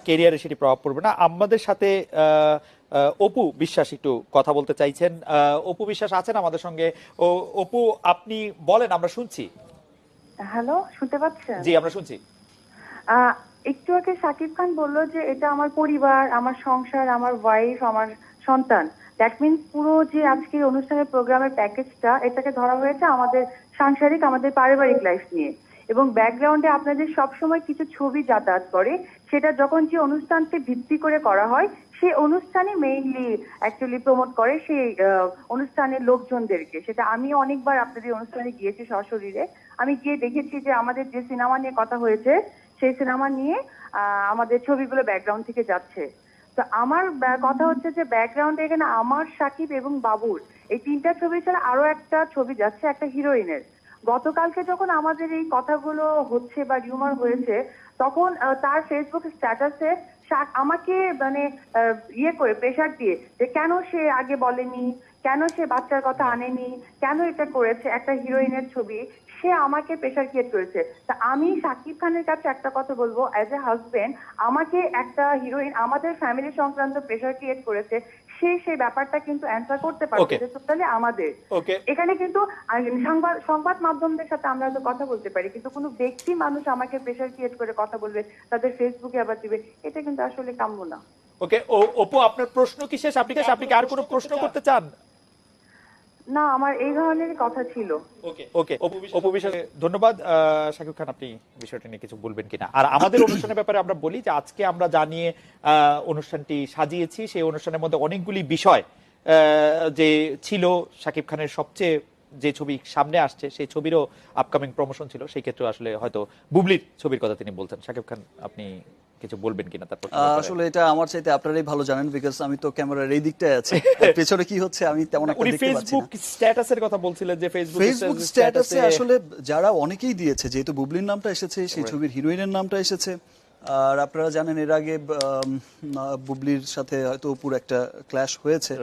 কেরিয়ারে সেটি প্রভাব পড়বে না। আমাদের সাথে অপু বিশ্বাস একটু কথা বলতে চাইছেন। অপু বিশ্বাস আছেন আমাদের সঙ্গে? অপু, আপনি বলেন, আমরা শুনছি। হ্যালো, শুনতে পাচ্ছেন? জি, আমরা শুনছি। একটু আগে শাকিব খান বলল যে এটা আমার পরিবার, আমার সংসার, আমার ওয়াইফ, আমার সন্তান। দ্যাট মিনস পুরো যে আজকে অনুষ্ঠানের প্রোগ্রামের প্যাকেজটা, এটাকে ধরা হয়েছে আমাদের সাংসারিক, আমাদের পারিবারিক লাইফ নিয়ে। এবং ব্যাকগ্রাউন্ডে আপনাদের সবসময় কিছু ছবি যাতায়াত করে, সেটা যখন যে অনুষ্ঠানকে ভিত্তি করে করা হয়, সেই অনুষ্ঠানে মেইনলি অ্যাকচুয়ালি প্রমোট করে সেই অনুষ্ঠানের লোকজনদেরকে। সেটা আমি অনেকবার আপনাদের অনুষ্ঠানে গিয়েছি সশরীরে। আমি গিয়ে দেখেছি যে আমাদের যে সিনেমা নিয়ে কথা হয়েছে, সেই সিনেমা নিয়ে আমাদের ছবিগুলো ব্যাকগ্রাউন্ড থেকে যাচ্ছে। তো আমার কথা হচ্ছে যে ব্যাকগ্রাউন্ডে এখানে আমার, সাকিব এবং বাবুর এই তিনটা ছবি ছাড়া আরো একটা ছবি যাচ্ছে একটা হিরোইনের। গতকালকে যখন আমাদের এই কথাগুলো হচ্ছে বা রিউমার হয়েছে, তখন তার ফেসবুক স্ট্যাটাসে আমাকে মানে ইয়ে করে প্রেশার দিয়ে যে কেন সে আগে বলেনি, কেন সে বাচ্চার কথা আনেনি, কেন এটা করেছে, একটা হিরোইনের ছবি সে আমাকে প্রেশার ক্রিয়েট করেছে। তা আমি শাকিব খানের কাছে একটা কথা বলবো, অ্যাজ এ হাজবেন্ড আমাকে একটা হিরোইন আমাদের ফ্যামিলি সংক্রান্ত প্রেশার ক্রিয়েট করেছে, সে সেই ব্যাপারটা কিন্তু অ্যান্সার করতে পারছে যে টোটালি আমাদের। এখানে কিন্তু সংবাদ মাধ্যমদের সাথে আমরা তো কথা বলতে পারি, কিন্তু কোনো ব্যক্তি মানুষ আমাকে প্রেশার ক্রিয়েট করে কথা বলবে, তাদের ফেসবুকে আবার দিবে, এটা কিন্তু আসলে কাম্য না। ওকে, অপু, আপনার প্রশ্ন কি শেষ? আপনি কি আর কোনো প্রশ্ন করতে চান? না, আমার এই ধরনের কথা ছিল। ওকে, অপু বিশ্বাস, ধন্যবাদ। শাকিব খান, আপনি বিষয়টা নিয়ে কিছু বলবেন কিনা? আর আমাদের অনুষ্ঠানের ব্যাপারে আমরা বলি যে আজকে আমরা জানিয়ে অনুষ্ঠানটি সাজিয়েছি, সেই অনুষ্ঠানের মধ্যে অনেকগুলি বিষয় যে ছিল। শাকিব খানের সবচেয়ে যে ছবি সামনে আসছে, সেই ছবিরও আপকামিং প্রমোশন ছিল। সেই ক্ষেত্রে আসলে হয়তো বুবলির ছবির কথা তিনি বলতেন। শাকিব খান, আপনি কিছু বলবেন কিনা? তারপর আসলে এটা আমার চাইতে আপনারাই ভালো জানেন, বিকজ আমি তো ক্যামেরার এই দিকটায় আছি, পেছনে কি হচ্ছে আমি তেমন একটা দেখতে পাচ্ছি না। ফেসবুক স্ট্যাটাসের কথা বলছিলেন যে ফেসবুক স্ট্যাটাসে আসলে যারা অনেকেই দিয়েছে, যেহেতু বুবলির নামটা এসেছে, সেই ছবির হিরোইনের নামটা এসেছে। আর আপনারা জানেন এর আগে বুবলির সাথে হয়তো অপুর একটা ক্ল্যাশ হয়েছে,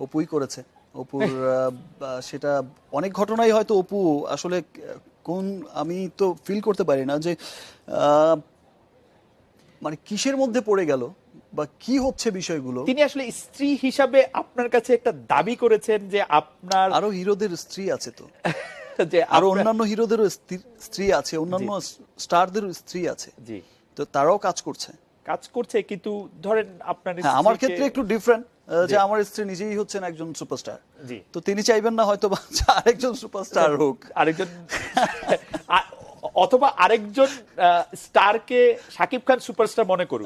অপুই করেছে। অপুর সেটা অনেক ঘটনাই হয়তো অপু আসলে কোন, আমি তো ফিল করতে পারি না যে মানে কিসের মধ্যে পড়ে গেল বা কি হচ্ছে বিষয়গুলো। তিনি আসলে স্ত্রী হিসাবে আপনার কাছে একটা দাবি করেছেন যে আপনার আরো হিরোদের স্ত্রী আছে, তো যে আরো অন্যান্য হিরোদেরও স্ত্রী আছে, অন্যান্য স্টারদেরও স্ত্রী আছে, জি, তো তারাও কাজ করছে। কিন্তু ধরেন আপনার আমার ক্ষেত্রে একটু ডিফারেন্ট, যে আমার স্ত্রী নিজেই হচ্ছেন একজন সুপারস্টার, তো তিনি চাইবেন না হয়তো আরেকজন সুপারস্টার হোক, আরেকজন অথবা আরেকজন স্টারকে শাকিব খান সুপারস্টার মনে করুন।